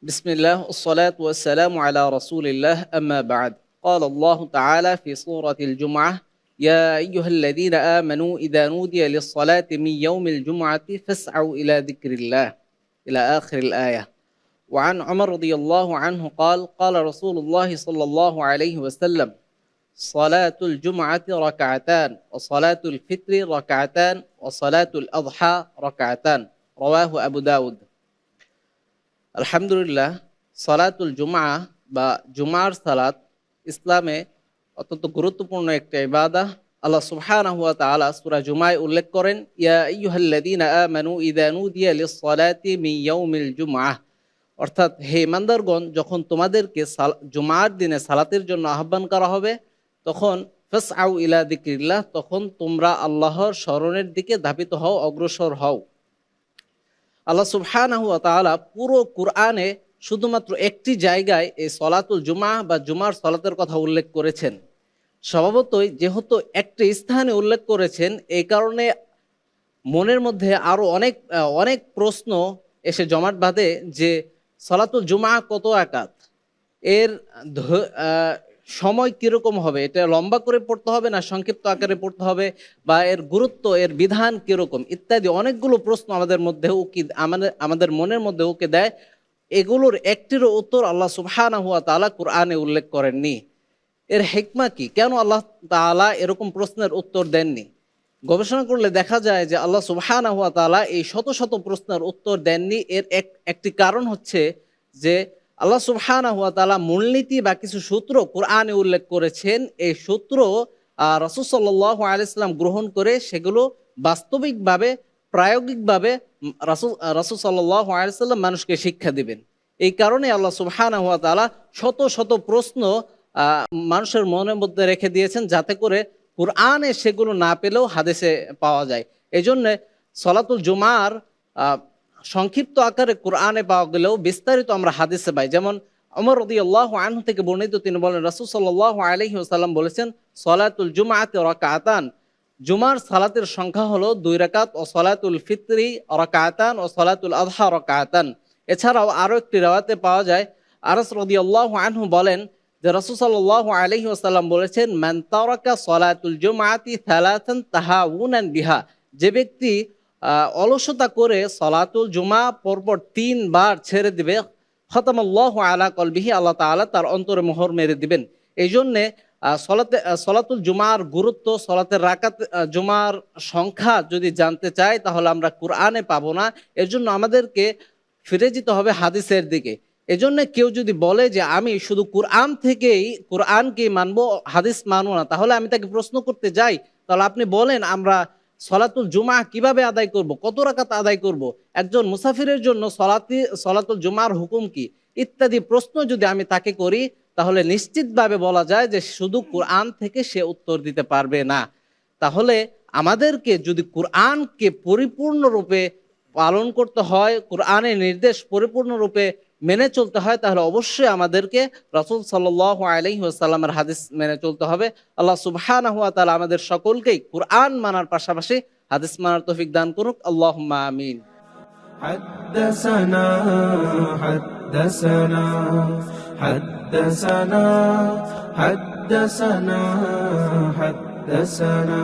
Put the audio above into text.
بسم الله والصلاة والسلام على رسول الله أما بعد قال الله تعالى في سورة الجمعة يا أيها الذين آمنوا إذا نودي للصلاة من يوم الجمعة فاسعوا إلى ذكر الله إلى آخر الآية وعن عمر رضي الله عنه قال قال رسول الله صلى الله عليه وسلم صلاة الجمعة ركعتان وصلاة الفطر ركعتان وصلاة الأضحى ركعتان رواه أبو داود আলহামদুলিল্লাহ সালাতুল জুমআ বা জুমার সালাত ইসলামে অত্যন্ত গুরুত্বপূর্ণ একটা ইবাদত। আল্লাহ সুবহানাহু ওয়া তাআলা সূরা জুমায় উল্লেখ করেন ইয়া আইয়ুহাল্লাযীনা আমানু ইযা নুদিয়া লিস-সালাতি মিন ইয়াউমিল জুমআহ, অর্থাৎ হে ইমানদারগণ, যখন তোমাদেরকে জুমার দিনে সালাতের জন্য আহ্বান করা হবে তখন ফাসআউ ইলা যিকরিল্লাহ, তখন তোমরা আল্লাহর স্মরণের দিকে ধাবিত হও, অগ্রসর হও। আল্লাহ সুবহানাহু ওয়া তাআলা পুরো কুরআনে শুধুমাত্র একটি জায়গায় এই সলাতুল জুমআ বা জুমার সলাতের কথা উল্লেখ করেছেন। স্বভাবতই যেহেতু একটি স্থানে উল্লেখ করেছেন, এই কারণে মনের মধ্যে আরও অনেক প্রশ্ন এসে জমাট বাঁধে যে সলাতুল জুমআ কত রাকাত, এর সময় কীরকম হবে, এটা লম্বা করে পড়তে হবে না সংক্ষিপ্ত আকারে পড়তে হবে, বা এর গুরুত্ব, এর বিধান কীরকম ইত্যাদি অনেকগুলো প্রশ্ন আমাদের মনের মধ্যে উকি দেয়। এগুলোর একটিরও উত্তর আল্লাহ সুবহানাহু ওয়া তাআলা কুরআনে উল্লেখ করেননি। এর হিকমা কি, কেন আল্লাহ তাআলা এরকম প্রশ্নের উত্তর দেননি? গবেষণা করলে দেখা যায় যে আল্লাহ সুবহানাহু ওয়া তাআলা এই শত শত প্রশ্নের উত্তর দেননি। এর একটি কারণ হচ্ছে যে আল্লাহ সুবহানাহু ওয়া তাআলা মূলনীতি বা কিছু সূত্র কুরআনে উল্লেখ করেছেন। এই সূত্র রাসূল সাল্লাল্লাহু আলাইহি ওয়াসাল্লাম গ্রহণ করে সেগুলো বাস্তবিকভাবে, প্রায়োগিকভাবে রাসূল সাল্লাল্লাহু আলাইহি ওয়াসাল্লাম মানুষকে শিক্ষা দিবেন। এই কারণে আল্লাহ সুবহানাহু ওয়া তাআলা শত শত প্রশ্ন মানুষের মনের মধ্যে রেখে দিয়েছেন, যাতে করে কুরআনে সেগুলো না পেলেও হাদিসে পাওয়া যায়। এই জন্যে সলাতুল জুমার সংক্ষিপ্ত আকারে কুরআনে পাওয়া গেলেও বিস্তারিত আমরা হাদিসে পাই। যেমন ওমর রাদিয়াল্লাহু আনহু থেকে বর্ণিত, তিনি বলেন রাসূল সাল্লাল্লাহু আলাইহি ওয়াসাল্লাম বলেছেন সলাতুল জুমআতি রাকাতান, জুমার সালাতের সংখ্যা হলো 2 রাকাত, ও সলাতুল ফিতরি রাকাতান ও সলাতুল আযহা রাকাতান। এছাড়াও আরও একটি riwayate পাওয়া যায়, আনাস রাদিয়াল্লাহু আনহু বলেন যে রাসূল সাল্লাল্লাহু আলাইহি ওয়াসাল্লাম বলেছেন মান তারাকা সলাতুল জুমআতি সালাতান তাহাউনান বিহা, যে ব্যক্তি অলসতা করে সলাতুল জুমা পরপর 3 বার ছেড়ে দিবে, খতামাল্লাহু আলা কলবিহি, আল্লাহ তাআলা তার অন্তরে মোহর মেরে দিবেন। এই জন্যে সলাতুল জুমার গুরুত্ব, সলাতের রাকাত, জুমার সংখ্যা যদি জানতে চাই তাহলে আমরা কুরআনে পাবো না। এর জন্য আমাদেরকে ফিরে যেতে হবে হাদিসের দিকে। এজন্য কেউ যদি বলে যে আমি শুধু কুরআনকেই মানবো, হাদিস মানবো না, তাহলে আমি তাকে প্রশ্ন করতে যাই, তাহলে আপনি বলেন আমরা সলাতুল জুমা কিভাবে আদায় করব, কত রাকাত আদায় করব, একজন মুসাফিরের জন্য সলাতুল জুমার হুকুম কি, ইত্যাদি প্রশ্ন যদি আমি তাকে করি তাহলে নিশ্চিতভাবে বলা যায় যে শুধু কুরআন থেকে সে উত্তর দিতে পারবে না। তাহলে আমাদেরকে যদি কুরআনকে পরিপূর্ণরূপে পালন করতে হয়, কুরআনের নির্দেশ পরিপূর্ণরূপে মেনে চলতে হয়, তাহলে অবশ্যই আমাদেরকে রাসূল সাল্লাল্লাহু আলাইহি ওয়াসাল্লামের হাদিস মেনে চলতে হবে। আল্লাহ সুবহানাহু ওয়া তাআলা আমাদের সকলকেই কুরআন মানার পাশাপাশি হাদিস মানার তৌফিক দান করুক। আল্লাহুম্মা আমিন। حدثنا حدثنا حدثنا حدثنا حدثنا